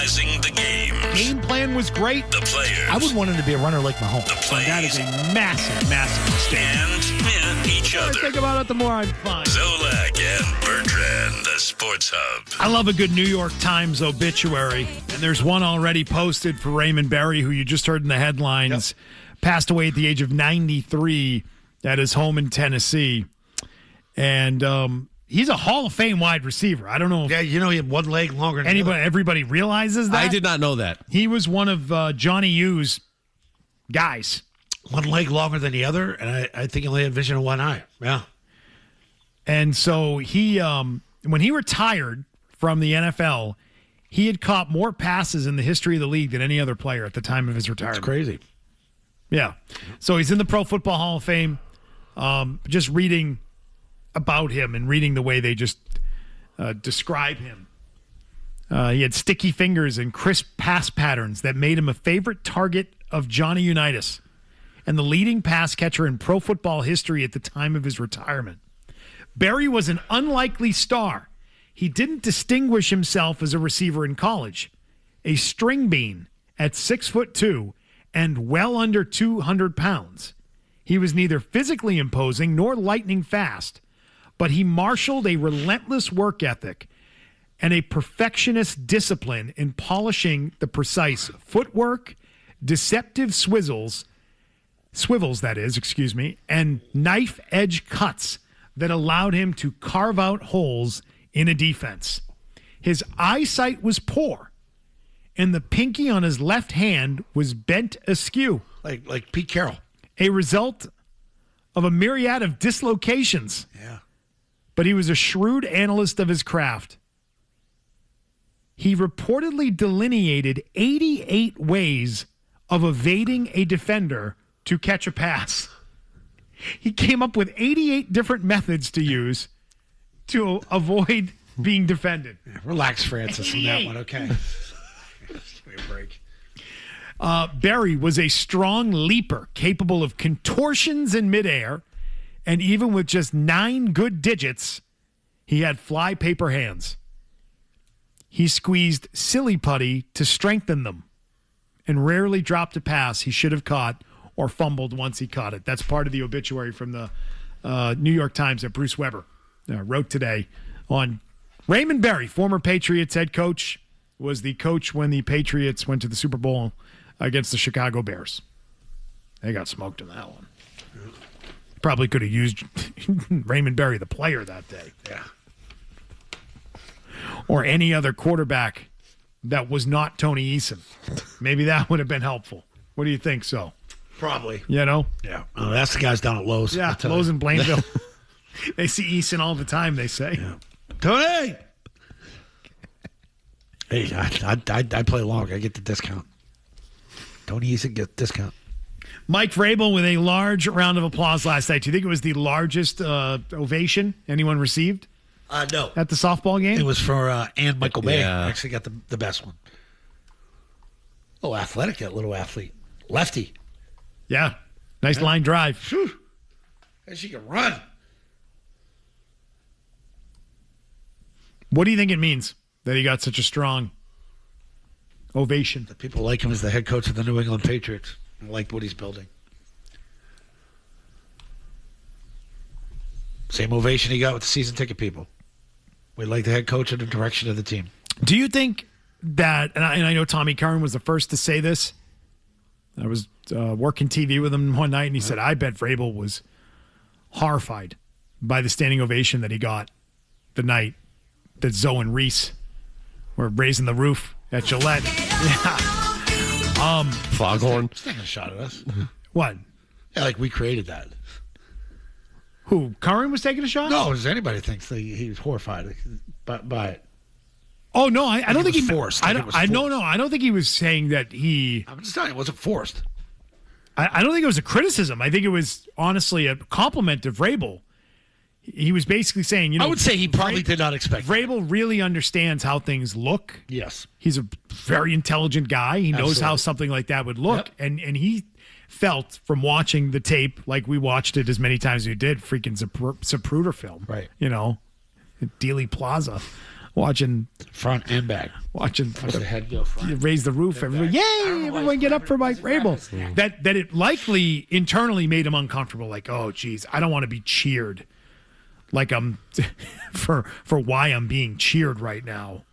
analyzing the games. Game plan was great. The players. I would want him to be a runner like Mahomes. The plays. That is a massive, massive mistake. And each The more I other. think about it, the more I'm fine. Zolak and Bertrand, the Sports Hub. I love a good New York Times obituary, and there's one already posted for Raymond Barry, who you just heard in the headlines, passed away at the age of 93 at his home in Tennessee. And he's a Hall of Fame wide receiver. I don't know if Yeah, he had one leg longer than everybody realizes that. I did not know that. He was one of Johnny U's guys. one leg longer than the other, and I think he only had vision of one eye. Yeah. And so he, when he retired from the NFL, he had caught more passes in the history of the league than any other player at the time of his retirement. It's crazy. Yeah. So he's in the Pro Football Hall of Fame. Just reading about him and reading the way they just describe him. He had sticky fingers and crisp pass patterns that made him a favorite target of Johnny Unitas and the leading pass catcher in pro football history at the time of his retirement. Barry was an unlikely star. He didn't distinguish himself as a receiver in college. A string bean at 6'2" and well under 200 pounds. He was neither physically imposing nor lightning fast, but he marshaled a relentless work ethic and a perfectionist discipline in polishing the precise footwork, deceptive swivels, and knife-edge cuts that allowed him to carve out holes in a defense. His eyesight was poor, and the pinky on his left hand was bent askew. Like Pete Carroll. A result of a myriad of dislocations. Yeah. But he was a shrewd analyst of his craft. He reportedly delineated 88 ways of evading a defender to catch a pass. He came up with 88 different methods to use to avoid being defended. Yeah, relax, Francis, on that one, okay? Give me a break. Barry was a strong leaper, capable of contortions in midair, and even with just 9 good digits, he had fly-paper hands. He squeezed silly putty to strengthen them and rarely dropped a pass he should have caught or fumbled once he caught it. That's part of the obituary from the New York Times that Bruce Weber wrote today on Raymond Barry, former Patriots head coach, was the coach when the Patriots went to the Super Bowl against the Chicago Bears. They got smoked in that one. Probably could have used Raymond Barry, the player, that day. Yeah. Or any other quarterback that was not Tony Eason. Maybe that would have been helpful. What do you think, so? Probably. You know? Yeah. That's the guys down at Lowe's. Yeah, Lowe's in Blainville. They see Eason all the time, they say. Yeah. Tony! Hey, I play along. I get the discount. Tony Eason get discount. Mike Vrabel with a large round of applause last night. Do you think it was the largest ovation anyone received? No. At the softball game? It was for Ann Michael Bay. Yeah. Actually got the best one. Oh, athletic, that little athlete. Lefty. Yeah. Nice line drive. Whew. And she can run. What do you think it means that he got such a strong ovation? The people like him as the head coach of the New England Patriots. I like what he's building. Same ovation he got with the season ticket people. We like the head coach and the direction of the team. Do you think that, and I know Tommy Curran was the first to say this. I was working TV with him one night, and he said, I bet Vrabel was horrified by the standing ovation that he got the night that Zoe and Reese were raising the roof at Gillette. Yeah. Foghorn. He's taking a shot at us. What? Yeah, like we created that. Who? Curran was taking a shot? No, does anybody thinks that he was horrified by it? Oh, no, I don't think he forced. I don't think he was saying that he. I'm just telling you, it wasn't forced. I don't think it was a criticism. I think it was honestly a compliment to Vrabel. He was basically saying, I would say he probably did not expect Vrabel really understands how things look. Yes. He's a very intelligent guy. He knows Absolutely. how something like that would look. Yep. And he felt from watching the tape, like we watched it as many times as we did, freaking Zapruder film. Right. You know, at Dealey Plaza. watching Front and back. watching Watch the head go front. raise the roof. Everybody, yay! Everyone get up for Mike Vrabel. That it likely internally made him uncomfortable. Like, oh, geez, I don't want to be cheered. Like I'm for why I'm being cheered right now,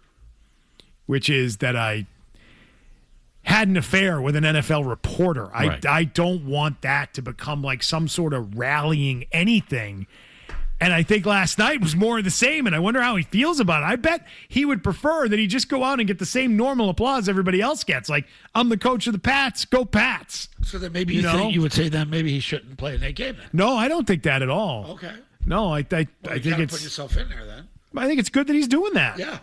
which is that I had an affair with an NFL reporter. Right. I don't want that to become like some sort of rallying anything. And I think last night was more of the same, and I wonder how he feels about it. I bet he would prefer that he just go out and get the same normal applause everybody else gets. Like, I'm the coach of the Pats, go Pats. So that maybe you think you would say then maybe he shouldn't play in that game then. No, I don't think that at all. Okay. No, I think You it's put yourself in there then. I think it's good that he's doing that. Yeah.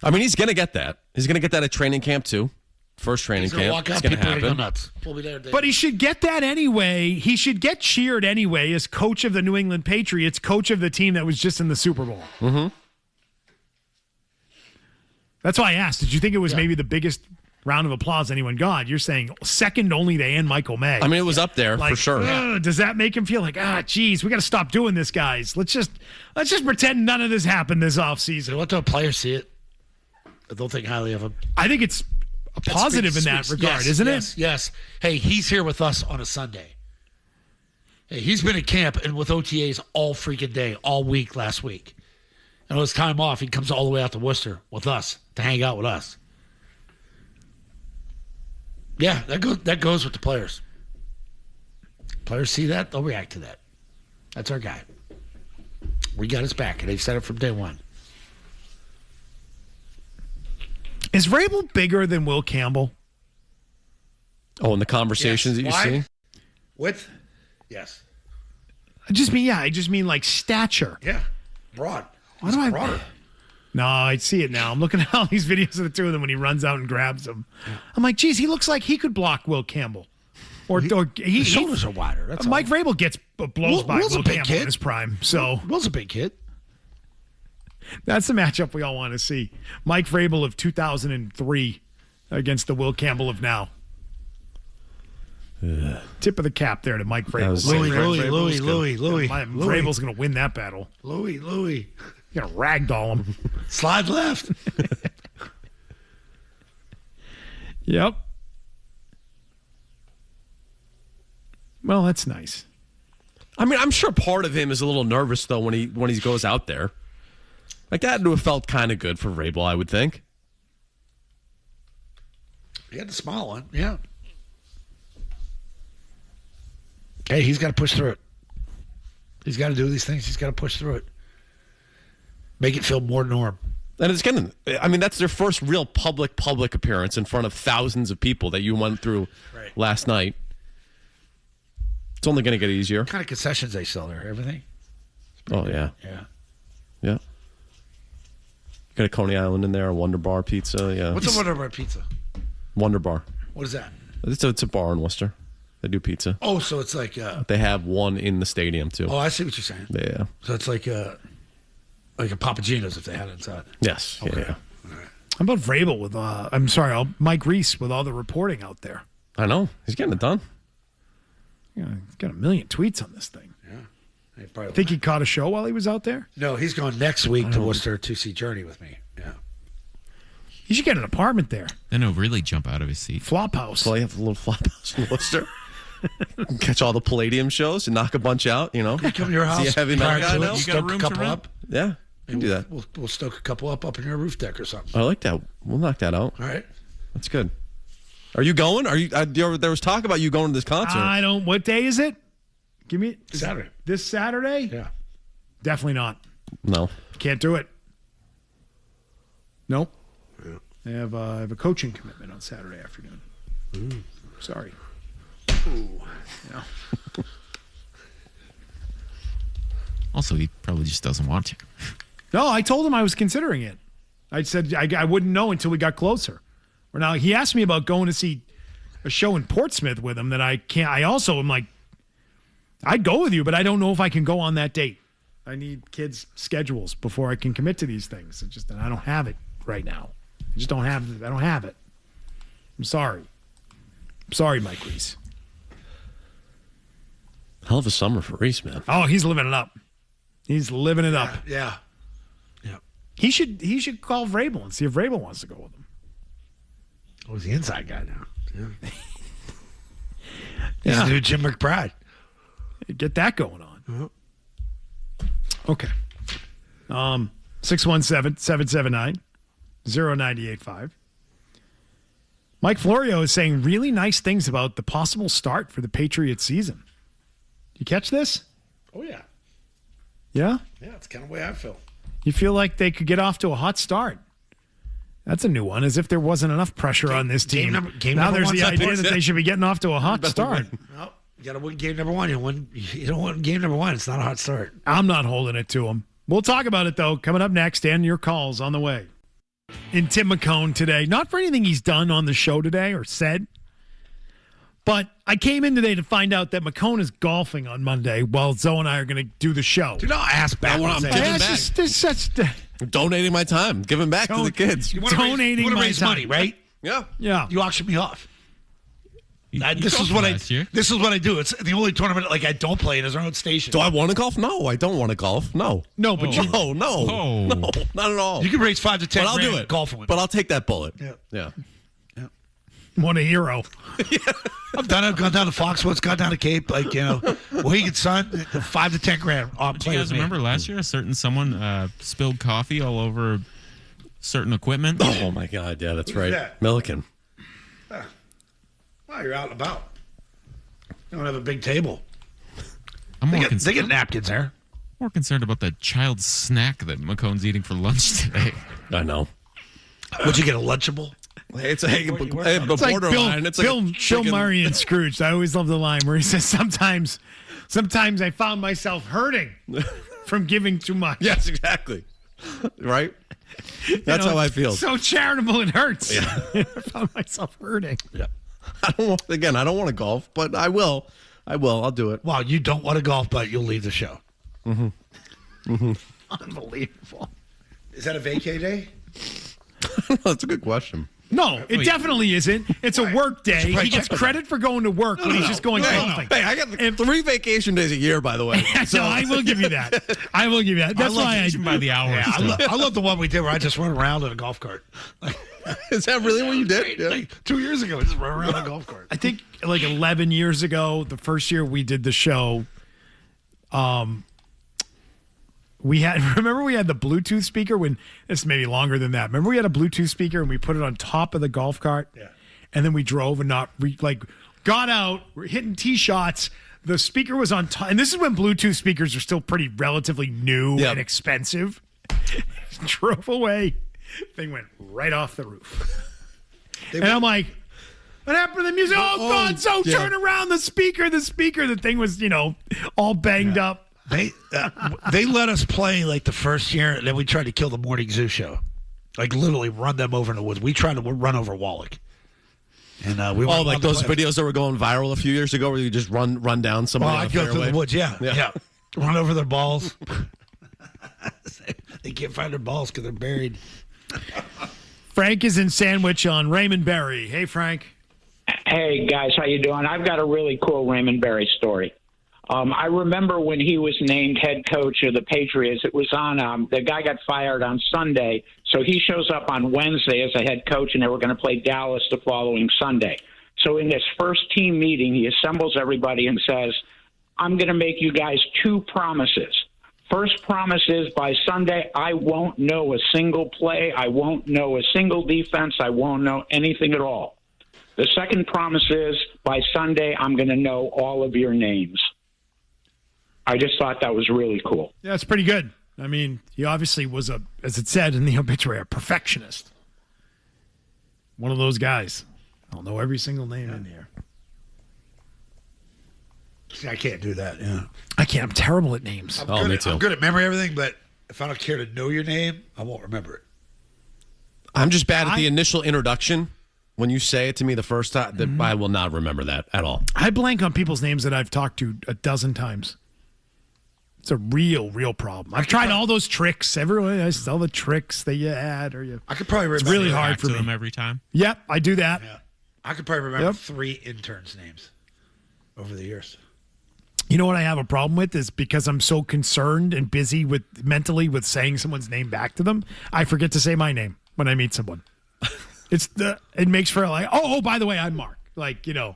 I mean, he's going to get that. He's going to get that at training camp, too. First training He's gonna camp. walk out, It's going to people are gonna go happen. nuts. We'll be there. But he should get that anyway. He should get cheered anyway as coach of the New England Patriots, coach of the team that was just in the Super Bowl. Mm-hmm. That's why I asked. Did you think it was maybe the biggest round of applause anyone got? You're saying second only to Ann Michael May. I mean, it was up there Like, for sure. Does that make him feel like, geez, we got to stop doing this, guys? Let's just pretend none of this happened this offseason. Let the players see it. I don't think highly of him. I think it's a positive in that regard, isn't it? Yes. Hey, he's here with us on a Sunday. Hey, he's been at camp and with OTAs all freaking day, all week last week. And on his time off, he comes all the way out to Worcester with us to hang out with us. Yeah, that goes with the players. Players see that, they'll react to that. That's our guy. We got his back, and they've said it from day one. Is Vrabel bigger than Will Campbell? Oh, and the conversations that you see? Width? Yes. I just mean like stature. Yeah. Broad. Why do I? No, I see it now. I'm looking at all these videos of the two of them when he runs out and grabs them. I'm like, geez, he looks like he could block Will Campbell. His shoulders are wider. That's Mike all. Vrabel blows by Will's Will a big Campbell kid. in his prime. So Will's a big kid. that's the matchup we all want to see. Mike Vrabel of 2003 against the Will Campbell of now. Tip of the cap there to Mike Vrabel. Louis. Vrabel's going to win that battle. Louis. You're going to ragdoll him. Slide left. Yep. Well, that's nice. I mean, I'm sure part of him is a little nervous, though, when he goes out there. Like, that would have felt kind of good for Vrabel, I would think. He had the smile on. Yeah. Hey, he's got to push through it. He's got to do these things. He's got to push through it. Make it feel more norm. And it's going to, I mean, that's their first real public appearance in front of thousands of people that you went through last night. It's only going to get easier. What kind of concessions they sell there? Everything? Oh, yeah. Yeah. Yeah. Got a Coney Island in there, a Wonder Bar pizza. Yeah. What's a Wonder Bar pizza? Wonder Bar. What is that? It's a bar in Worcester. They do pizza. Oh, so it's like... They have one in the stadium, too. Oh, I see what you're saying. Yeah. So it's like a Papa Gino's if they had it inside. Yes. Okay. Yeah. How about Vrabel with, Mike Reese with all the reporting out there? I know. He's getting it done. He's got a million tweets on this thing. Yeah. Think he caught a show while he was out there? No, he's going next week to Worcester to see Journey with me. Yeah. He should get an apartment there. Then he'll really jump out of his seat. Flop house. So you have a little flop house in Worcester. Catch all the Palladium shows and knock a bunch out, you know. Come to your house. See a heavy metal guy now? You got a room to rent? Up. Yeah, you can do that. We'll stoke a couple up in your roof deck or something. I like that. We'll knock that out. All right. That's good. Are you going? Are you? There was talk about you going to this concert. I don't. What day is it? Give me Saturday. This Saturday? Yeah. Definitely not. No. Can't do it. Nope. Yeah. I have a coaching commitment on Saturday afternoon. Sorry. Ooh. Yeah. Also, he probably just doesn't want to. No, I told him I was considering it. I said I wouldn't know until we got closer. Or now he asked me about going to see a show in Portsmouth with him that I can't. I also am like, I'd go with you, but I don't know if I can go on that date. I need kids' schedules before I can commit to these things. It's just that I don't have it right now. I just don't have it. I don't have it. I'm sorry. I'm sorry, Mike Reese. Hell of a summer for Reese, man. Oh, he's living it up. He's living it up. Yeah. He should call Vrabel and see if Vrabel wants to go with him. Oh, he's the inside guy now. Yeah. Yeah. He's the new Jim McBride. Get that going on. Okay. 617-779-0985. Mike Florio is saying really nice things about the possible start for the Patriots season. You catch this? Oh, yeah. Yeah? Yeah, it's kind of the way I feel. You feel like they could get off to a hot start. That's a new one, as if there wasn't enough pressure on this team. Game now number there's the one's idea up. that they should be getting off to a hot start. Well, you got to win game number one. You don't win game number one. It's not a hot start. I'm not holding it to them. We'll talk about it, though, coming up next, and your calls on the way. In Tim McCone today, not for anything he's done on the show today or said, but I came in today to find out that McCone is golfing on Monday while Zoe and I are going to do the show. Do not ask back. I'm giving back. Donating my time, giving back to the kids. Donating my raise time. money, right? Yeah. Yeah. You auction me off. You This is golfed what I last year. This is what I do. It's the only tournament I don't play. There's our own station. Do I want to golf? No, I don't want to golf. No. No, but you No, Oh. no, not at all. You can raise 5 to 10. But I'll do it. Golfing with. But I'll take that bullet. Yeah. want a hero. I've done it. I've gone down to Foxwoods, gone down to Cape, Mohegan Sun, 5 to 10 grand. Do you guys remember last year a certain someone spilled coffee all over certain equipment? Oh my God! Yeah, that's right. that? Milliken. Well, you're out and about. You don't have a big table. I'm They more, get napkins there. more concerned about the child's snack that McCone's eating for lunch today. I know. Would you get a Lunchable? It's a It's like borderline. It's like Bill a chicken. Murray and Scrooge. I always love the line where he says, sometimes I found myself hurting from giving too much. Yes, exactly. Right? That's how I feel. So charitable it hurts. Yeah. I found myself hurting. Yeah. I don't want to golf, but I will. I'll do it. Well, you don't want to golf, but you'll leave the show. Unbelievable. Is that a vacay day? That's a good question. No, it definitely isn't. It's a work day. Right, He gets check credit for going to work when he's just going golfing. Hey, I got 3 vacation days a year, by the way. So I will give you that. That's why I by the hour. I love the one we did where I just run around in a golf cart. Is that really what you did? Yeah. 2 years ago, I just run around in a golf cart. I think 11 years ago, the first year we did the show, we had the Bluetooth speaker when it's maybe longer than that. Remember we had a Bluetooth speaker and we put it on top of the golf cart? Yeah. And then we drove and got out, we're hitting tee shots. The speaker was on top. And this is when Bluetooth speakers are still pretty relatively new and expensive. Drove away. Thing went right off the roof. And I'm like, what happened to the music? Oh, God, turn around the speaker. The thing was, all banged up. They let us play the first year, and then we tried to kill the Morning Zoo show. Literally run them over in the woods. We tried to run over Wallach. And we were those videos that were going viral a few years ago where you just run down somebody on I'd a go through fairway. the woods, yeah. Run over their balls. They can't find their balls because they're buried. Frank is in Sandwich on Raymond Barry. Hey, Frank. Hey, guys, how you doing? I've got a really cool Raymond Barry story. I remember when he was named head coach of the Patriots, it was on the guy got fired on Sunday, so he shows up on Wednesday as a head coach, and they were going to play Dallas the following Sunday. So in this first team meeting, he assembles everybody and says, I'm going to make you guys 2 promises. First promise is by Sunday, I won't know a single play. I won't know a single defense. I won't know anything at all. The second promise is by Sunday, I'm going to know all of your names. I just thought that was really cool. Yeah, it's pretty good. I mean, he obviously was as it said in the obituary, a perfectionist. One of those guys. I'll know every single name in here. See, I can't do that. Yeah, I can't. I'm terrible at names. Me too. I'm good at memory everything, but if I don't care to know your name, I won't remember it. I'm just bad at the initial introduction. When you say it to me the first time, I will not remember that at all. I blank on people's names that I've talked to a dozen times. It's a real problem. I've tried all those tricks. Everyone, I all the tricks that you add I could probably remember. It's really Back hard for to me. them every time. Yep, I do that. Yeah. I could probably remember 3 interns' names over the years. You know what I have a problem with is because I'm so concerned and busy mentally with saying someone's name back to them, I forget to say my name when I meet someone. It makes for like, oh, by the way, I'm Mark. Like, yeah,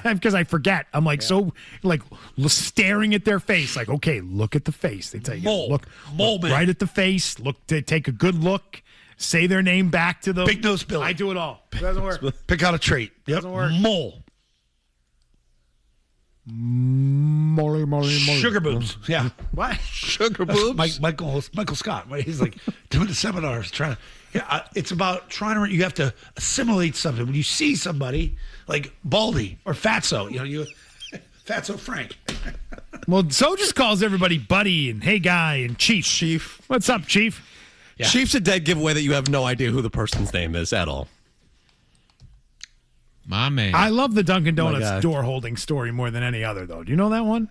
because I forget. I'm like so like staring at their face. Like, okay, look at the face. They tell you, look right at the face. Look, take a good look. Say their name back to them. Big nose Billy. I do it all. It doesn't work. Pick out a trait. Yep. Doesn't work. Mole. Molly. Sugar boobs. Yeah. What? Sugar boobs? Michael Scott. Right? He's like doing the seminars trying to. Yeah, it's about trying to. You have to assimilate something. When you see somebody like Baldy or Fatso, Fatso Frank. Well, so just calls everybody buddy and hey guy and Chief. What's up, Chief? Yeah. Chief's a dead giveaway that you have no idea who the person's name is at all. My man. I love the Dunkin' Donuts door holding story more than any other, though. Do you know that one?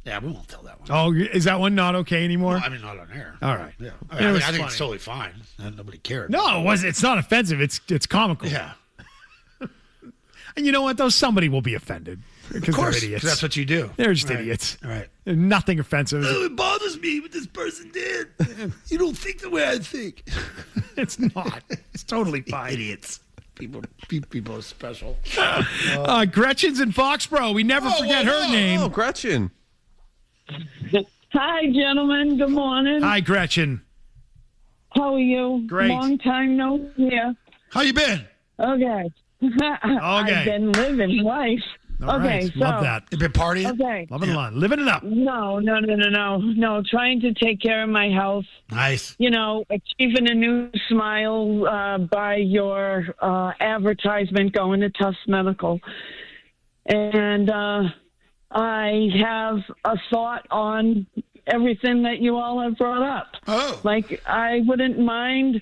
Yeah, we won't tell that one. Oh, is that one not okay anymore? Well, I mean, not on air. All right. Yeah. I think it's totally fine. Nobody cared. No, it wasn't. It's not offensive. It's comical. Yeah. And you know what, though? Somebody will be offended. Of course, they're idiots. That's what you do. They're just idiots. All right. There's nothing offensive. Oh, it bothers me what this person did. You don't think the way I think. It's not. It's totally fine. Idiots. People are special. Gretchen's in Foxborough. We never forget her name. Oh, Gretchen. Hi, gentlemen. Good morning. Hi, Gretchen. How are you? Great. Long time no hear. How you been? Okay. I've been living life. All right. So, love that. You been partying? Okay. Loving it on. Living it up. No. Trying to take care of my health. Nice. Achieving a new smile by your advertisement going to Tufts Medical. And I have a thought on everything that you all have brought up. Oh. Like, I wouldn't mind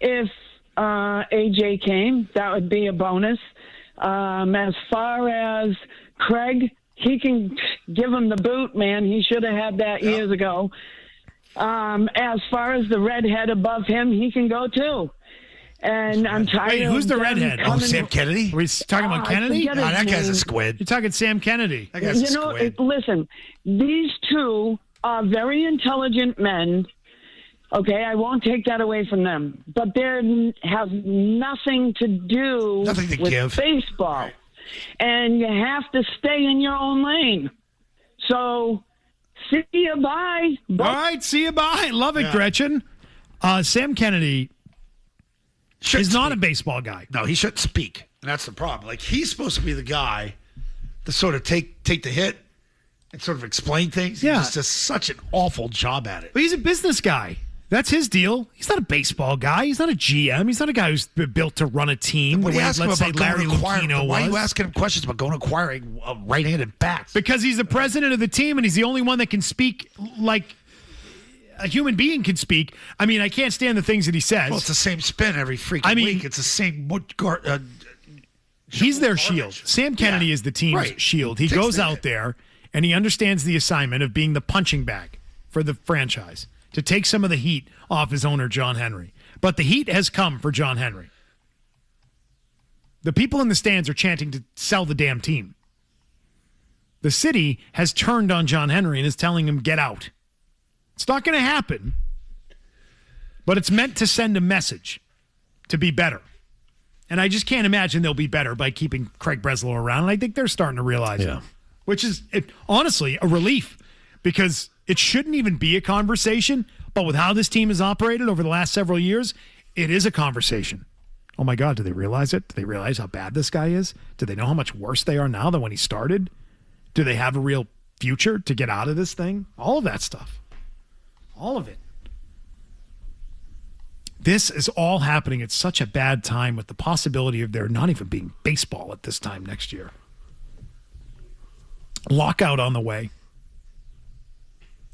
if AJ came. That would be a bonus. As far as Craig, he can give him the boot, man. He should have had that years ago. As far as the redhead above him, he can go too. And I'm tired. Wait, who's the redhead? Oh, Sam Kennedy? Are we talking about Kennedy? I Oh, forget that his guy's a name. squid. You're talking Sam Kennedy. That guy's a squid. Listen, these two are very intelligent men. Okay, I won't take that away from them. But they have nothing to do with baseball. Right. And you have to stay in your own lane. So, see you, bye. All right, see you, bye. Love it, Gretchen. Sam Kennedy is not a baseball guy. No, he shouldn't speak. And that's the problem. Like, he's supposed to be the guy to sort of take the hit and sort of explain things. Yeah. He just does such an awful job at it. But he's a business guy. That's his deal. He's not a baseball guy. He's not a GM. He's not a guy who's built to run a team. What are you asking him about Larry Lucchino Why are you asking him questions about going acquiring right-handed bats? Because he's the president of the team, and he's the only one that can speak like a human being can speak. I mean, I can't stand the things that he says. Well, it's the same spin every freaking week. It's the same. He's their shield. Sam Kennedy is the team's shield. He goes out there, and he understands the assignment of being the punching bag for the franchise, to take some of the heat off his owner, John Henry. But the heat has come for John Henry. The people in the stands are chanting to sell the damn team. The city has turned on John Henry and is telling him, get out. It's not going to happen, but it's meant to send a message to be better. And I just can't imagine they'll be better by keeping Craig Breslow around. And I think they're starting to realize it, which is honestly a relief, because it shouldn't even be a conversation, but with how this team has operated over the last several years, it is a conversation. Oh my God, do they realize it? Do they realize how bad this guy is? Do they know how much worse they are now than when he started? Do they have a real future to get out of this thing? All of that stuff. All of it. This is all happening at such a bad time, with the possibility of there not even being baseball at this time next year. Lockout on the way.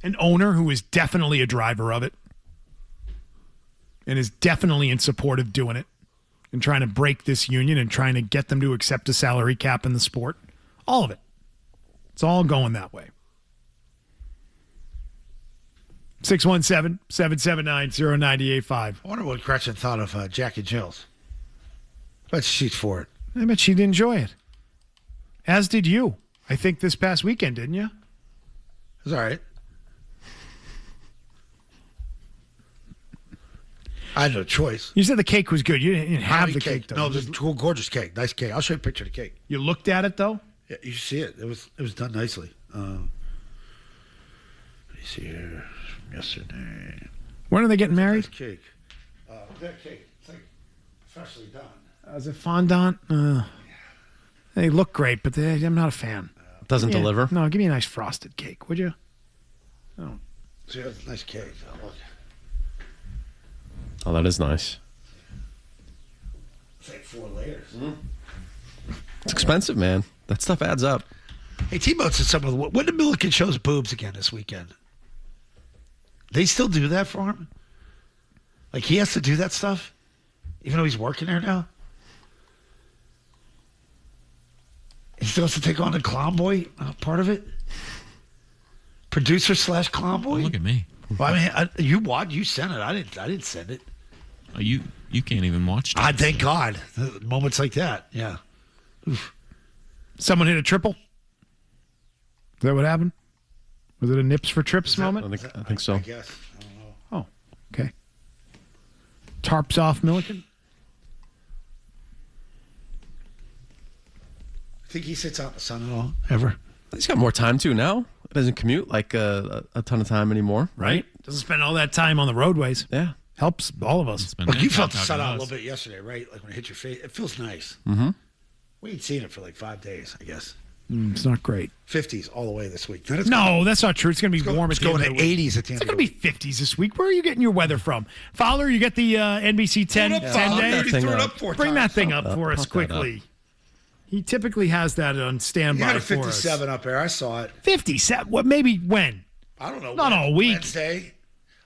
An owner who is definitely a driver of it and is definitely in support of doing it and trying to break this union and trying to get them to accept a salary cap in the sport. All of it. It's all going that way. 617-779-0985. I wonder what Gretchen thought of Jackie Jills. But she's for it. I bet she'd enjoy it. As did you. I think this past weekend, didn't you? was all right. I had no choice. You said the cake was good. You didn't have the cake, though. No, this gorgeous cake. Nice cake. I'll show you a picture of the cake. You looked at it, though? Yeah, you see it. It was done nicely. Let me see here. Yesterday. When are they getting married? Nice cake. That cake. It's like freshly done. Is it fondant? They look great, but I'm not a fan. Doesn't deliver? No, give me a nice frosted cake, would you? Oh. See, that's a nice cake. Look. Oh, that is nice. It's like 4 layers. It's expensive, man. That stuff adds up. Hey, T-Bone said something. When did Milliken show his boobs again this weekend? They still do that for him? Like, he has to do that stuff? Even though he's working there now? He still has to take on the clown boy part of it? Producer / clown boy? Oh, look at me. Well, I mean, you sent it. I didn't send it. Oh, you can't even watch it. Thank God. Moments like that. Yeah. Oof. Someone hit a triple? Is that what happened? Was it a nips for trips moment? I think so. I guess. I don't know. Oh, okay. Tarps off Milliken? Think he sits out in the sun at all? Ever? He's got more time, too, now. He doesn't commute like a ton of time anymore. Right. Doesn't spend all that time on the roadways. Yeah. Helps all of us. Look, you felt the sun out a little bit yesterday, right? Like when it hit your face. It feels nice. Mm-hmm. We ain't seen it for like 5 days, I guess. It's not great. 50s all the way this week. No, that's not true. It's going to be warm at It's the end going of to the week. 80s at the end It's of going the to week. be 50s this week. Where are you getting your weather from? Fowler, you get the NBC 10 Throw it day? up, thing threw it up. up 4 Bring times. that thing up for us pump that quickly. He typically has that on You standby had a for us. 57 up there. I saw it. 57? What? Maybe when? I don't know. Not all week. Wednesday.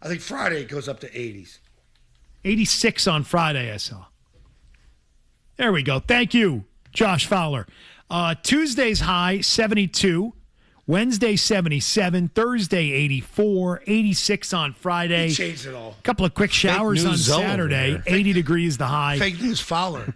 I think Friday it goes up to 80s. 86 on Friday, I saw. There we go. Thank you, Josh Fowler. Tuesday's high, 72. Wednesday, 77. Thursday, 84. 86 on Friday. He changed it all. Couple of quick showers on news zone over Saturday. here. 80 degrees the high. Fake news Fowler.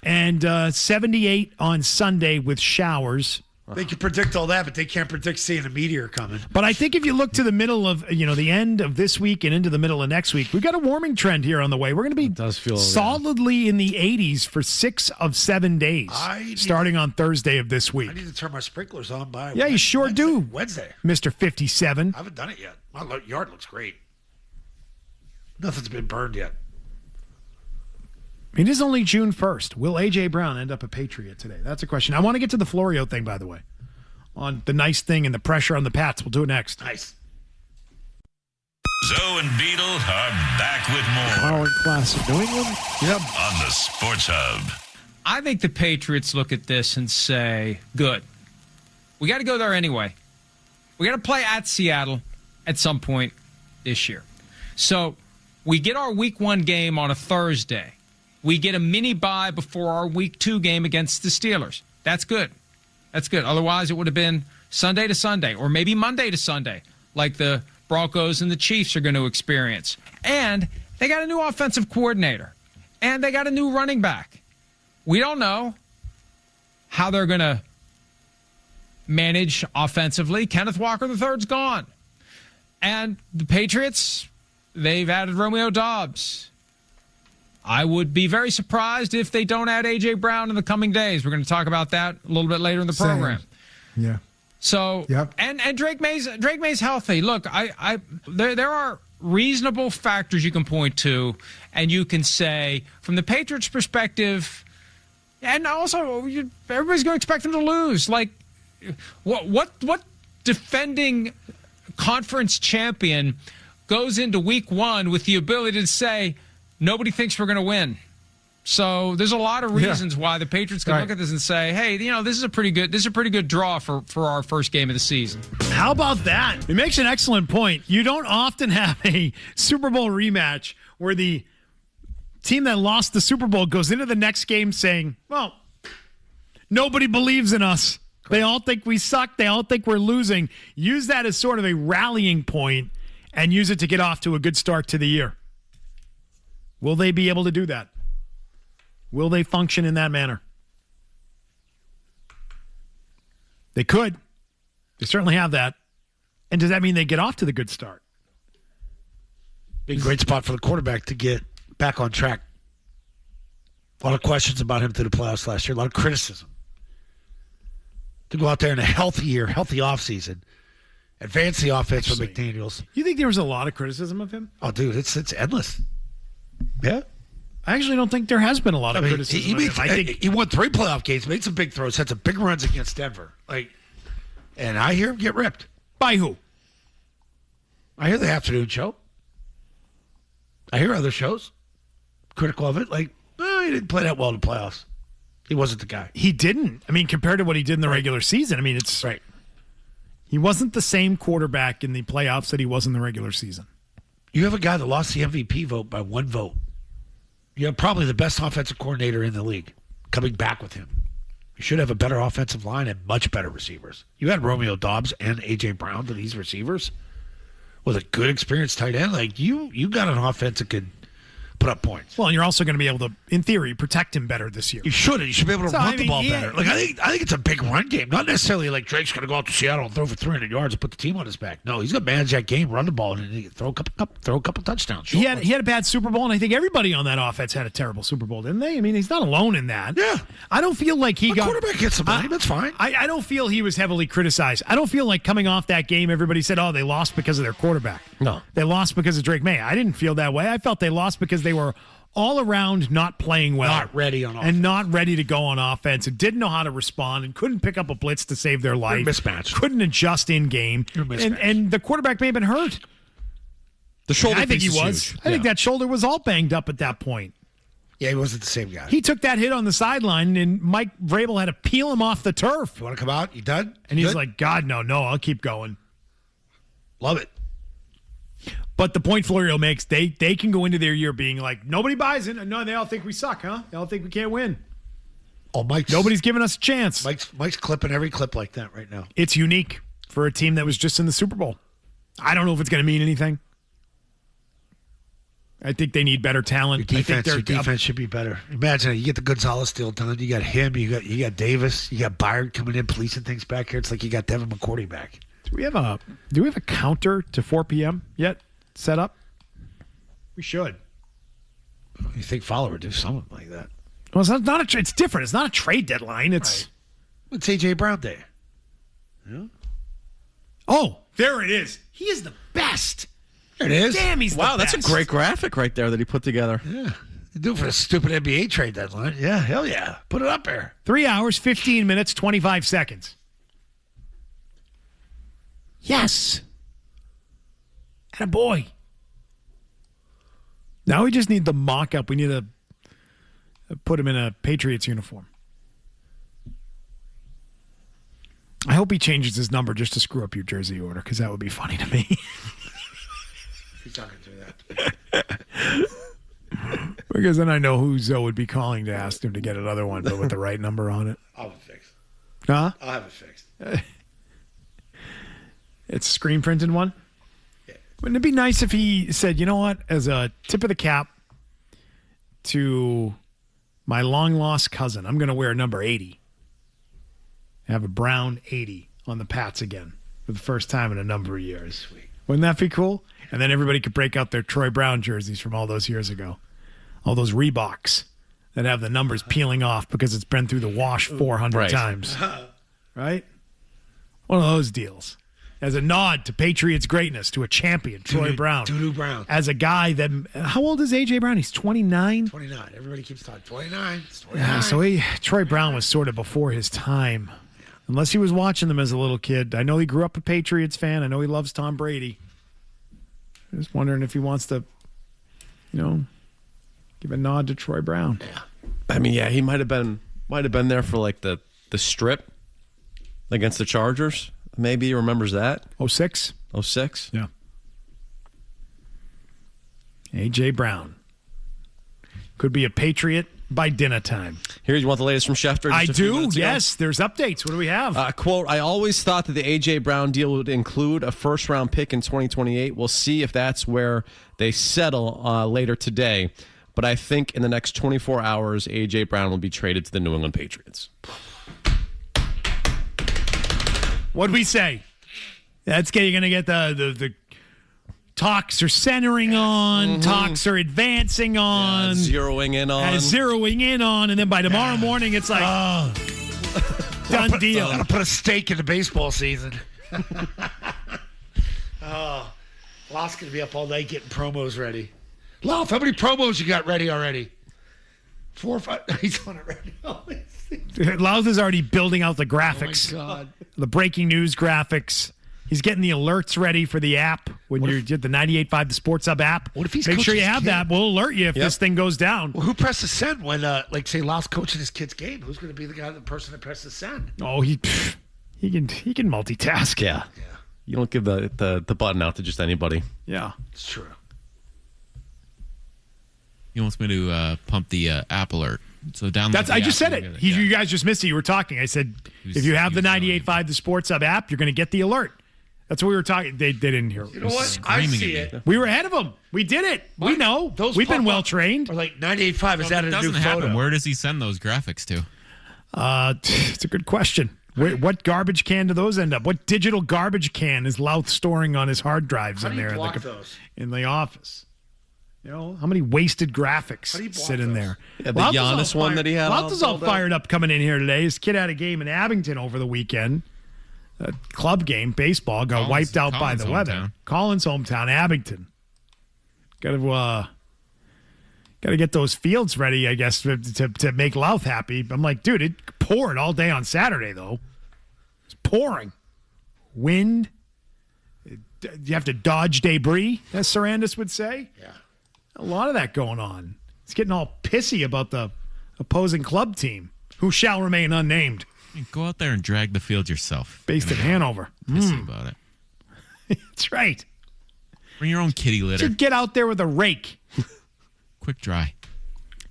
And 78 on Sunday with showers. They can predict all that, but they can't predict seeing a meteor coming. But I think if you look to the middle of, the end of this week and into the middle of next week, we've got a warming trend here on the way. We're going to be does feel, solidly in the 80s for 6 of 7 days, starting on Thursday of this week. I need to turn my sprinklers on by Yeah, you sure do. Wednesday. Mr. 57. I haven't done it yet. My yard looks great. Nothing's been burned yet. It is only June 1st. Will A.J. Brown end up a Patriot today? That's a question. I want to get to the Florio thing, by the way, on the nice thing and the pressure on the Pats. We'll do it next. Nice. Zoe and Beetle are back with more Following class of New England. Yep. on the Sports Hub. I think the Patriots look at this and say, good. We got to go there anyway. We got to play at Seattle at some point this year. So we get our week 1 game on a Thursday. We get a mini bye before our week 2 game against the Steelers. That's good. That's good. Otherwise, it would have been Sunday to Sunday or maybe Monday to Sunday like the Broncos and the Chiefs are going to experience. And they got a new offensive coordinator. And they got a new running back. We don't know how they're going to manage offensively. Kenneth Walker III's gone. And the Patriots, they've added Romeo Doubs. I would be very surprised if they don't add A.J. Brown in the coming days. We're going to talk about that a little bit later in the program. Yeah. So, Yep. and Drake Maye's healthy. Look, there are reasonable factors you can point to, and you can say, from the Patriots' perspective, and also everybody's going to expect them to lose. Like, what defending conference champion goes into week 1 with the ability to say, nobody thinks we're going to win. So there's a lot of reasons why the Patriots can look at this and say, hey, this is a pretty good draw for our first game of the season. How about that? It makes an excellent point. You don't often have a Super Bowl rematch where the team that lost the Super Bowl goes into the next game saying, well, nobody believes in us. They all think we suck. They all think we're losing. Use that as sort of a rallying point and use it to get off to a good start to the year. Will they be able to do that? Will they function in that manner? They could. They certainly have that. And does that mean they get off to the good start? Be a great spot for the quarterback to get back on track. A lot of questions about him through the playoffs last year. A lot of criticism. To go out there in a healthy year, healthy offseason, advance the offense for McDaniels. You think there was a lot of criticism of him? Oh, dude, it's endless. Yeah. I actually don't think there has been a lot of criticism of him. I think he won 3 playoff games, made some big throws, had some big runs against Denver. And I hear him get ripped. By who? I hear the afternoon show. I hear other shows critical of it. He didn't play that well in the playoffs. He wasn't the guy. He didn't. I mean, compared to what he did in the regular season, I mean, it's right. He wasn't the same quarterback in the playoffs that he was in the regular season. You have a guy that lost the MVP vote by 1 vote. You have probably the best offensive coordinator in the league coming back with him. You should have a better offensive line and much better receivers. You had Romeo Doubs and A.J. Brown to these receivers with a good experienced tight end. You got an offense that could put up points. Well, and you're also going to be able to, in theory, protect him better this year. You should. You should be able to run the ball better. I think it's a big run game. Not necessarily Drake's going to go out to Seattle and throw for 300 yards and put the team on his back. No, he's going to manage that game, run the ball, and throw a couple touchdowns. He had a bad Super Bowl, and I think everybody on that offense had a terrible Super Bowl, didn't they? I mean, he's not alone in that. Yeah. I don't feel like he got... quarterback gets some blame. That's fine. I don't feel he was heavily criticized. I don't feel like coming off that game, everybody said, oh, they lost because of their quarterback. No. They lost because of Drake Maye. I didn't feel that way. I felt they lost because they were all around not playing well. Not ready on offense. And not ready to go on offense and didn't know how to respond and couldn't pick up a blitz to save their life. Mismatch. Couldn't adjust in game. And the quarterback may have been hurt. The shoulder I think he piece is was. huge. I think that shoulder was all banged up at that point. Yeah, he wasn't the same guy. He took that hit on the sideline, and Mike Vrabel had to peel him off the turf. You want to come out? You done? And he's like, God, no, I'll keep going. Love it. But the point Florio makes, they can go into their year being like, nobody buys it. No, they all think we suck, huh? They all think we can't win. Oh, nobody's giving us a chance. Mike's clipping every clip like that right now. It's unique for a team that was just in the Super Bowl. I don't know if it's going to mean anything. I think they need better talent. Your defense should be better. Imagine it. You get the Gonzalez deal done. You got him. You got Davis. You got Byard coming in, policing things back here. It's like you got Devin McCourty back. Do we have a counter to 4 p.m. yet set up? We should. You think Fowler would do something like that? Well, it's not it's different. It's not a trade deadline. It's A.J. Brown Day. Yeah. Oh, there it is. He is the best. There it is. Damn, he's the best. That's a great graphic right there that he put together. Yeah. You do it for the stupid NBA trade deadline. Yeah, hell yeah. Put it up there. 3 hours, 15 minutes, 25 seconds. Yes. And a boy. Now we just need the mock-up. We need to put him in a Patriots uniform. I hope he changes his number just to screw up your jersey order, because that would be funny to me. He's not going to do that. Because then I know who Zoe would be calling to ask him to get another one, but with the right number on it. I'll have it fixed. Huh? I'll have it fixed. It's a screen printed one? Yeah. Wouldn't it be nice if he said, you know what, as a tip of the cap to my long lost cousin, I'm going to wear number 80. Have a brown 80 on the Pats again for the first time in a number of years. Sweet. Wouldn't that be cool? And then everybody could break out their Troy Brown jerseys from all those years ago. All those Reeboks that have the numbers peeling off because it's been through the wash 400 times. Right? One of those deals. As a nod to Patriots' greatness, to a champion, Troy Brown. Doodoo Brown. As a guy that... How old is A.J. Brown? He's 29? 29. Everybody keeps talking 29. It's 29. Yeah, so Troy Brown was sort of before his time. Unless he was watching them as a little kid. I know he grew up a Patriots fan. I know he loves Tom Brady. I'm just wondering if he wants to, give a nod to Troy Brown. Yeah. I mean, yeah, he might have been there for like the strip against the Chargers. Maybe he remembers that. 06? 06? Yeah. A.J. Brown. Could be a Patriot by dinner time. Here, you want the latest from Schefter? I do, yes. There's updates. What do we have? Quote, I always thought that the A.J. Brown deal would include a first-round pick in 2028. We'll see if that's where they settle later today. But I think in the next 24 hours, A.J. Brown will be traded to the New England Patriots. What'd we say? You're going to get the talks are centering on, talks are advancing on, zeroing in on, and then by tomorrow morning, it's like, done deal. Gotta put a stake in the baseball season. Lof's gonna be up all night getting promos ready. Lof, how many promos you got ready already? 4 or 5. He's on it ready. Louth is already building out the graphics. Oh my God. The breaking news graphics. He's getting the alerts ready for the app when you're the 98.5 the Sports Hub app. What if he's Make sure you coaching have his kid? that. We'll alert you if this thing goes down. Well, who presses send when, say, Lof's coaching his kid's game? Who's going to be the person that presses send? Oh, he can multitask. Yeah. You don't give the button out to just anybody. Yeah. It's true. He wants me to pump the app alert. So download. I just said it. You guys just missed it. You were talking. I said, if you have the 98.5 the Sports Hub app, you're going to get the alert. That's what we were talking. They didn't hear. You know what? I see it. We were ahead of them. We did it. We know. We've been well trained. Or like 98.5 is that a new doesn't photo? happen. Where does he send those graphics to? It's a good question. What garbage can do those end up? What digital garbage can is Louth storing on his hard drives in there in the office? You know, how many wasted graphics sit in there? Yeah, the Giannis one that he had. Louth is all fired up coming in here today. His kid had a game in Abington over the weekend. A club game, baseball, got wiped out by the weather. Collins' hometown, Abington. Got to get those fields ready, I guess, to make Louth happy. I'm like, dude, it poured all day on Saturday, though. It's pouring. Wind. You have to dodge debris, as Sarandis would say. Yeah. A lot of that going on. It's getting all pissy about the opposing club team, who shall remain unnamed. Go out there and drag the field yourself. Based in Hanover. Pissy about it. That's right. Bring your own kitty litter. Should get out there with a rake. Quick dry.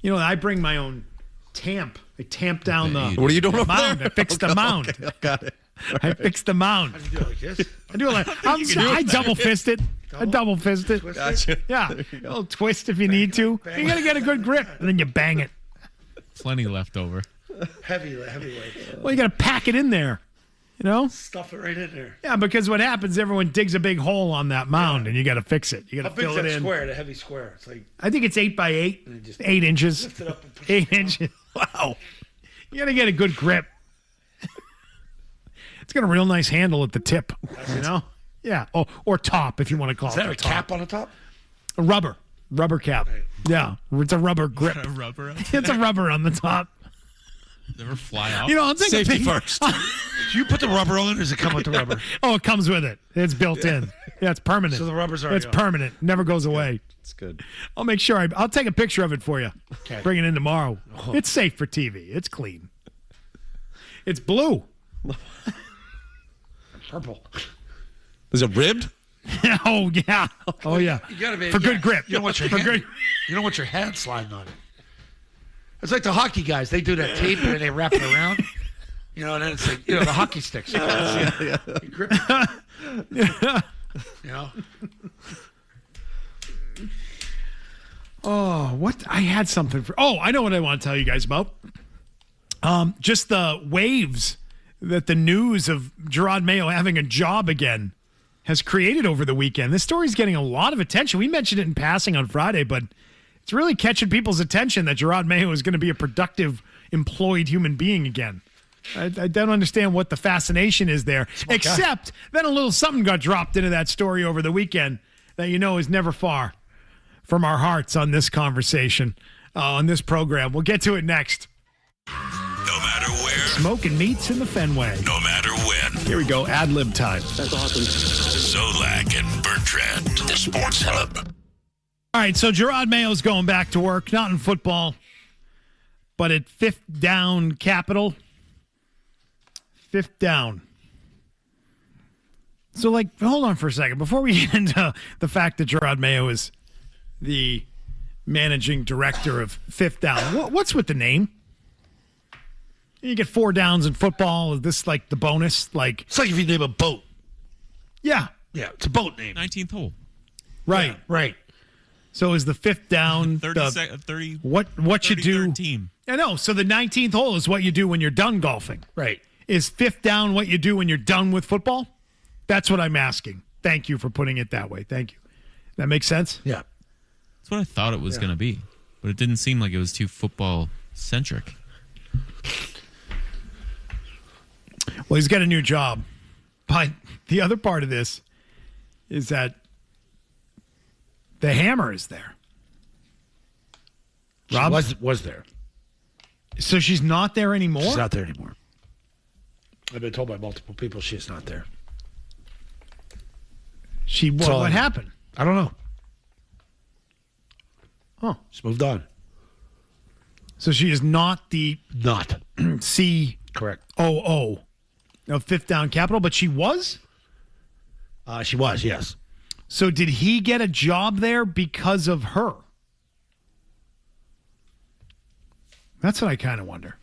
You know, I bring my own tamp. I tamp down the What are you doing over mound. there? I fixed the mound. Okay, got it. I fixed the mound. How do you do it like this? I do it like I double fist it. I double fist it. Gotcha. Yeah. A little twist if you need to. You got to get a good grip, and then you bang it. Plenty left over. Heavyweight. Well, you got to pack it in there. You know? Stuff it right in there. Yeah, because what happens, everyone digs a big hole on that mound, and you got to fix it. You got How to fill big's it that in. square, the heavy square? It's like I think it's 8 by 8. 8 inches. lift it up and push 8 inches. Wow. You got to get a good grip. It's got a real nice handle at the tip. You know? Yeah. Oh, or top, if you want to call Is it. that a top. cap on the top? A rubber cap. Yeah, it's a rubber grip. A rubber. It's a rubber on the top. Never fly off. You know, I'm thinking Safety first. Do you put the rubber on, or does it come with the rubber? Oh, it comes with it. It's built in. Yeah, it's permanent. So the rubber's already It's on. permanent. Never goes away. It's good. I'll make sure. I'll take a picture of it for you. Okay. Bring it in tomorrow. It's safe for TV. It's clean. It's blue. Purple. Is it ribbed? Oh yeah. Oh yeah. You gotta be For good grip. You don't want your For hand, good. You don't want your hand sliding on it. It's like the hockey guys. They do that tape and they wrap it around. You know, and then it's like the hockey sticks. You grip it. You know. Oh, what? I had something for. Oh, I know what I want to tell you guys about. Just the waves that the news of Jerod Mayo having a job again has created over the weekend. This story's getting a lot of attention. We mentioned it in passing on Friday, but it's really catching people's attention that Jerod Mayo is going to be a productive, employed human being again. I don't understand what the fascination is there, except then a little something got dropped into that story over the weekend that you know is never far from our hearts on this conversation, on this program. We'll get to it next. No matter where, Smoking meats in the Fenway. no matter when. Here we go, ad-lib time. That's awesome. Zolak and Bertrand, the Sports Hub. All right, so Jerod Mayo's going back to work, not in football, but at Fifth Down Capital. Fifth Down. So, hold on for a second. Before we get into the fact that Jerod Mayo is the managing director of Fifth Down, what's with the name? You get 4 downs in football. Is this like the bonus? It's like if you name a boat. Yeah. Yeah, it's a boat name. 19th hole. Right. Right. So is the Fifth Down 30 what you do? 33rd team. I know. So the 19th hole is what you do when you're done golfing. Right. Is Fifth Down what you do when you're done with football? That's what I'm asking. Thank you for putting it that way. Thank you. That makes sense? Yeah. That's what I thought it was going to be, but it didn't seem like it was too football-centric. Well, he's got a new job. But the other part of this is that the hammer is there. Rob? She was there. So she's not there anymore? She's not there anymore. I've been told by multiple people she is not there. What happened? I don't know. Oh. She's moved on. So she is not the Not. Correct. COO of Fifth Down Capital, but she was? She was, yes. So did he get a job there because of her? That's what I kind of wonder.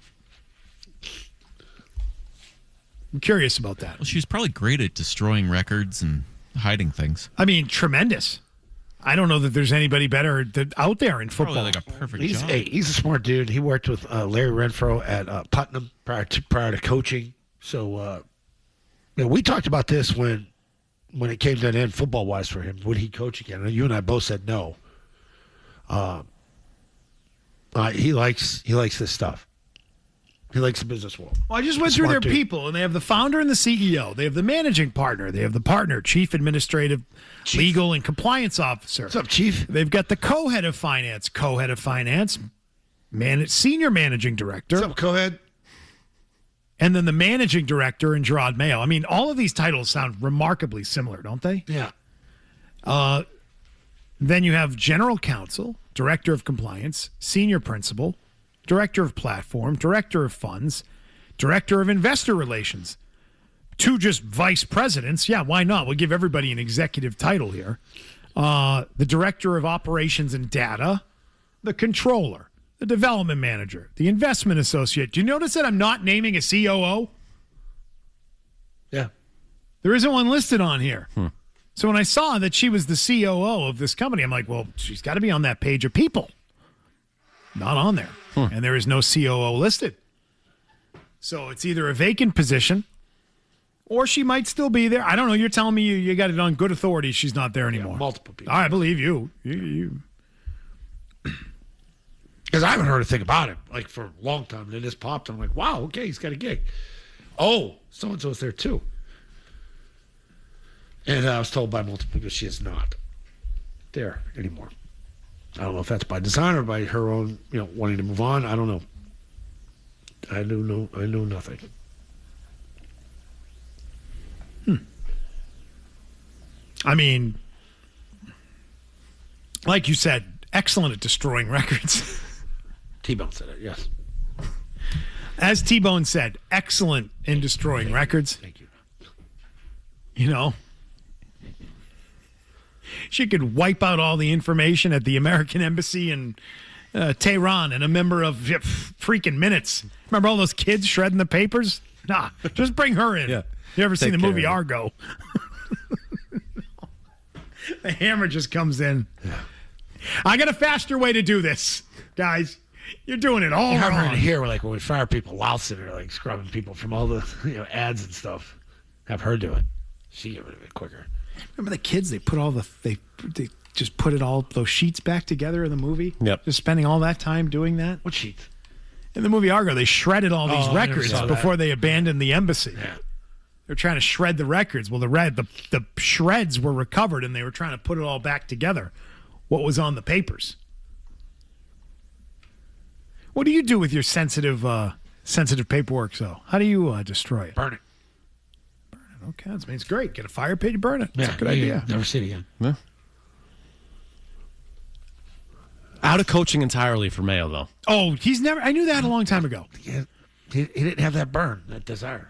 I'm curious about that. Well, she's probably great at destroying records and hiding things. I mean, tremendous. I don't know that there's anybody better out there in football. Probably like a perfect job. He's a smart dude. He worked with Larry Renfro at Putnam prior to coaching. So we talked about this when it came to an end football-wise for him. Would he coach again? And you and I both said no. He likes this stuff. He likes the business world. Well, I just went through their people, and they have the founder and the CEO. They have the managing partner. They have the partner, chief administrative, legal, and compliance officer. What's up, Chief? They've got the co-head of finance, senior managing director. What's up, co-head? And then the managing director and Jerod Mayo. I mean, all of these titles sound remarkably similar, don't they? Yeah. Then you have general counsel, director of compliance, senior principal, director of platform, director of funds, director of investor relations. 2 just vice presidents. Yeah, why not? We'll give everybody an executive title here. The director of operations and data, the controller, the development manager, the investment associate. Do you notice that I'm not naming a COO? Yeah. There isn't one listed on here. So when I saw that she was the COO of this company, I'm like, well, she's got to be on that page of people. Not on there. And there is no COO listed. So it's either a vacant position or she might still be there. I don't know. You're telling me you got it on good authority she's not there anymore. Yeah, multiple people. I believe you. You. Because I haven't heard a thing about him, like, for a long time. And it just popped. I'm like, wow, okay, he's got a gig. Oh, so-and-so's there, too. And I was told by multiple people she is not there anymore. I don't know if that's by design or by her own, wanting to move on. I don't know. I know nothing. I mean, like you said, excellent at destroying records. T-Bone said it, yes. As T-Bone said, excellent in destroying records. Thank you. She could wipe out all the information at the American Embassy in Tehran in a member of freaking minutes. Remember all those kids shredding the papers? Nah, just bring her in. Yeah. You ever seen the movie care of Argo? The hammer just comes in. Yeah. I got a faster way to do this, guys. You're doing it all Hammer wrong. in here, like when we fire people, lousing her, like scrubbing people from all the ads and stuff. Have her do it. She get rid of it quicker. Remember the kids? They put all they just put those sheets back together in the movie. Yep. Just spending all that time doing that. What sheets? In the movie Argo, they shredded all these records before they abandoned the embassy. Yeah. They're trying to shred the records. Well, the shreds were recovered, and they were trying to put it all back together. What was on the papers? What do you do with your sensitive paperwork? So, how do you destroy it? Burn it. Okay, that means great. Get a fire pit, burn it. That's Yeah, a good idea. Never see it again. Yeah. Out of coaching entirely for Mayo, though. Oh, he's never. I knew that a long time ago. He didn't have that burn, that desire.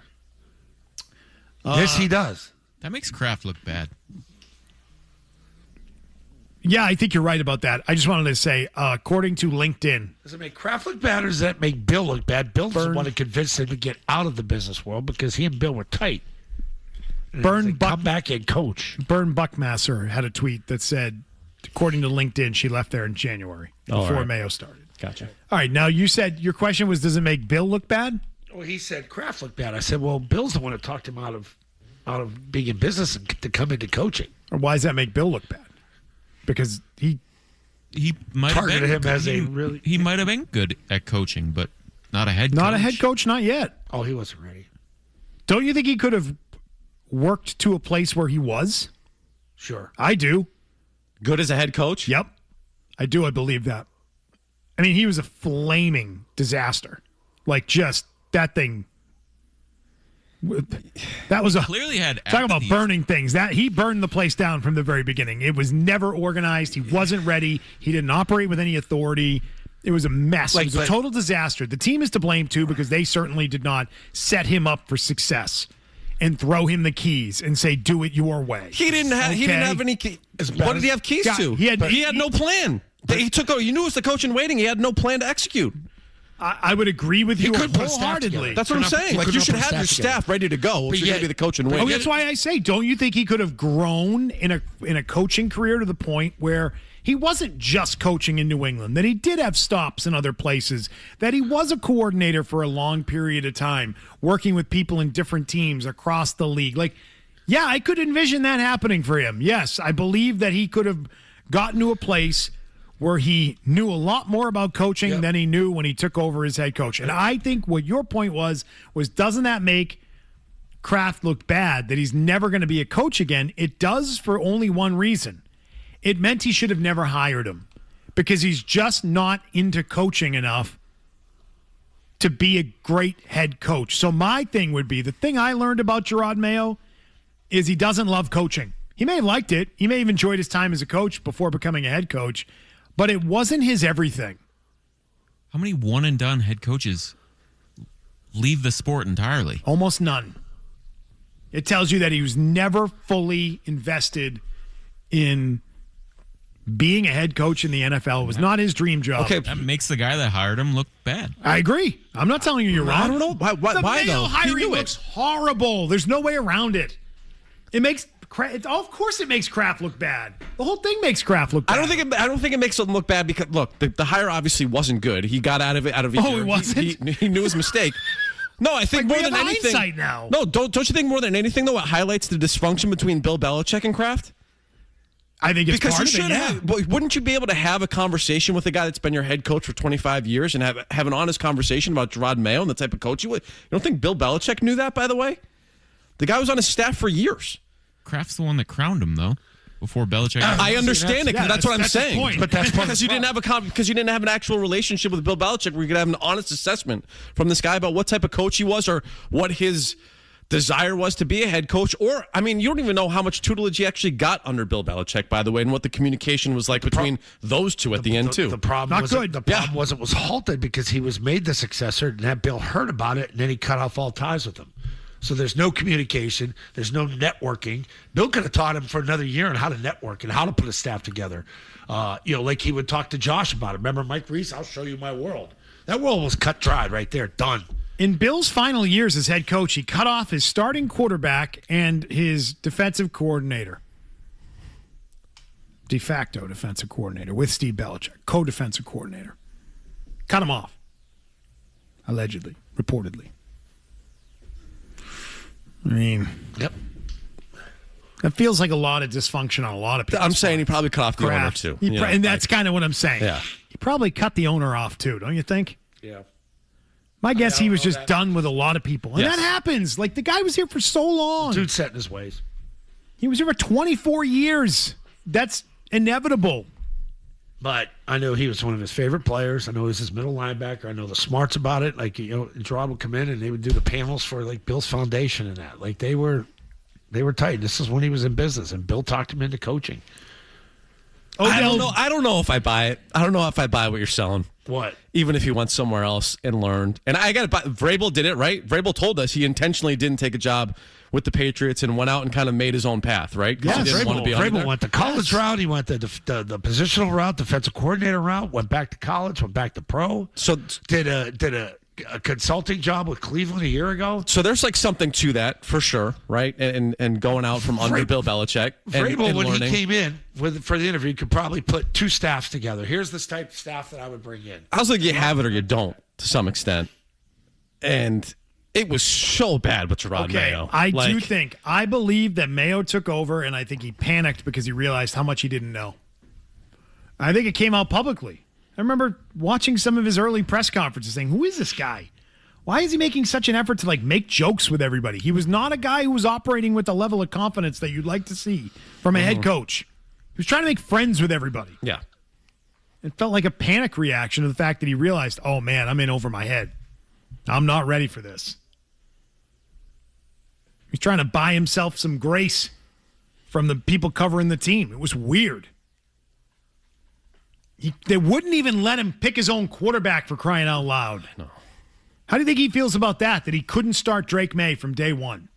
This he does. That makes Kraft look bad. Yeah, I think you're right about that. I just wanted to say, according to LinkedIn, Does it make Kraft look bad, or does that make Bill look bad? Bill doesn't want to convince him to get out of the business world because he and Bill were tight. Come back and coach. Bern Buckmasser had a tweet that said, according to LinkedIn, she left there in January before Mayo started. Gotcha. All right, now you said your question was, does it make Bill look bad? Well, he said Kraft looked bad. I said, well, Bill's the one that talked him out of out of being in business to come into coaching. Or why does that make Bill look bad? Because he might targeted have been, him as a really. He might have been good at coaching, but not a head coach. Not a head coach, not yet. Oh, he wasn't ready. Don't you think he could have worked to a place where he was? Sure. I do. Good as a head coach? Yep. I do. I believe that. I mean, he was a flaming disaster. Like, just that thing. That was clearly had talk about apathy. burning things. That he burned the place down from the very beginning. It was never organized. He wasn't ready. He didn't operate with any authority. It was a mess. It was a total disaster. The team is to blame too because they certainly did not set him up for success and throw him the keys and say, "Do it your way." He didn't have. He didn't have any keys. What did he have keys to? He had no plan. He took over. You knew it was the coach in waiting. He had no plan to execute. I would agree with you couldn't put a staff wholeheartedly. together. That's what I'm saying. Like, you should have your staff ready to go if you're going to be the coach and win. Oh, that's why I say, don't you think he could have grown in a coaching career to the point where he wasn't just coaching in New England, that he did have stops in other places, that he was a coordinator for a long period of time, working with people in different teams across the league? Like, yeah, I could envision that happening for him. Yes, I believe that he could have gotten to a place where he knew a lot more about coaching than he knew when he took over as head coach. And I think what your point was doesn't that make Kraft look bad that he's never going to be a coach again? It does for only one reason. It meant he should have never hired him because he's just not into coaching enough to be a great head coach. So my thing would be, the thing I learned about Jerod Mayo is he doesn't love coaching. He may have liked it. He may have enjoyed his time as a coach before becoming a head coach, but it wasn't his everything. How many one-and-done head coaches leave the sport entirely? Almost none. It tells you that he was never fully invested in being a head coach in the NFL. It was not his dream job. Okay, that makes the guy that hired him look bad. I agree. I'm not telling you you're wrong. I don't know. Why the why Mayo though? hiring looks horrible. There's no way around it. It makes of course it makes Kraft look bad. The whole thing makes Kraft look bad. I don't think it makes him look bad because look, the hire obviously wasn't good. He got out of a year. He wasn't? He knew his mistake. No, I think Like, more we than have anything. hindsight now. No, don't you think more than anything though it highlights the dysfunction between Bill Belichick and Kraft? I think it's Because part you of should it, yeah. have. But wouldn't you be able to have a conversation with a guy that's been your head coach for 25 years and have an honest conversation about Jerod Mayo and the type of coach you would? You don't think Bill Belichick knew that, by the way? The guy was on his staff for years. Kraft's the one that crowned him, though, before Belichick. I understand it. Yeah, That's what I'm that's his saying. point. But that's part of because you didn't have because you didn't have an actual relationship with Bill Belichick where you could have an honest assessment from this guy about what type of coach he was or what his desire was to be a head coach. Or, I mean, you don't even know how much tutelage he actually got under Bill Belichick, by the way, and what the communication was like between those two at the end, too. The problem Not was good. The problem was it was halted because he was made the successor, and that Bill heard about it, and then he cut off all ties with him. So there's no communication. There's no networking. Bill could have taught him for another year on how to network and how to put a staff together. Like he would talk to Josh about it. Remember Mike Reese? I'll show you my world. That world was cut dry right there. Done. In Bill's final years as head coach, he cut off his starting quarterback and his defensive coordinator. De facto defensive coordinator with Steve Belichick. Co-defensive coordinator. Cut him off. Allegedly. Reportedly. I mean, Yep. that feels like a lot of dysfunction on a lot of people. I'm saying he probably cut off the owner, too. And that's kind of what I'm saying. Yeah. He probably cut the owner off, too, don't you think? Yeah. My guess I he was don't know just that. done with a lot of people. And Yes. that happens. Like, the guy was here for so long. Dude's set in his ways. He was here for 24 years. That's inevitable. But I know he was one of his favorite players. I know he was his middle linebacker. I know the smarts about it. Like, Gerard would come in and they would do the panels for like Bill's foundation and that. Like they were tight. This is when he was in business, and Bill talked him into coaching. I don't know if I buy it. I don't know if I buy what you're selling. What? Even if he went somewhere else and learned. And I got to buy. Vrabel did it, right? Vrabel told us he intentionally didn't take a job with the Patriots and went out and kind of made his own path, right? 'Cause he didn't want to be under Vrabel there. went the college route. He went the positional route, defensive coordinator route. Went back to college. Went back to pro. So Did a consulting job with Cleveland a year ago. So there's like something to that for sure, right? And going out from under Bill Belichick. Vrabel, and when learning. he came in for the interview, could probably put two staffs together. Here's the type of staff that I would bring in. I was like, you have it or you don't, to some extent. And It was so bad with Jerod Mayo. I believe that Mayo took over, and I think he panicked because he realized how much he didn't know. I think it came out publicly. I remember watching some of his early press conferences saying, who is this guy? Why is he making such an effort to make jokes with everybody? He was not a guy who was operating with the level of confidence that you'd like to see from a head coach. He was trying to make friends with everybody. Yeah. It felt like a panic reaction to the fact that he realized, oh man, I'm in over my head. I'm not ready for this. He's trying to buy himself some grace from the people covering the team. It was weird. They wouldn't even let him pick his own quarterback, for crying out loud. No. How do you think he feels about that he couldn't start Drake Maye from day one?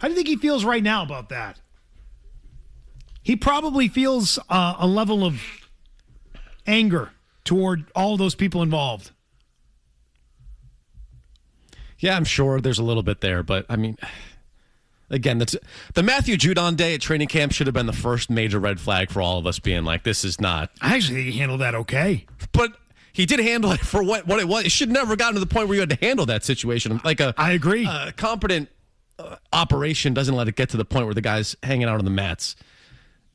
How do you think he feels right now about that? He probably feels a level of anger toward all those people involved. Yeah, I'm sure there's a little bit there, but I mean, again, the Matthew Judon day at training camp should have been the first major red flag for all of us being like, this is not. I actually think he handled that okay. But he did handle it for what it was. It should never have gotten to the point where you had to handle that situation. I agree. A competent operation doesn't let it get to the point where the guy's hanging out on the mats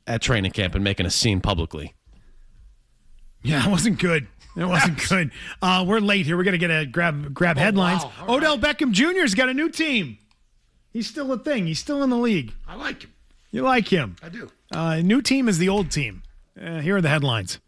at training camp and making a scene publicly. Yeah, it wasn't good. It wasn't good. We're late here. We're going to get a grab headlines. Wow. Odell Beckham Jr.'s got a new team. He's still a thing. He's still in the league. I like him. You like him. I do. New team is the old team. Here are the headlines.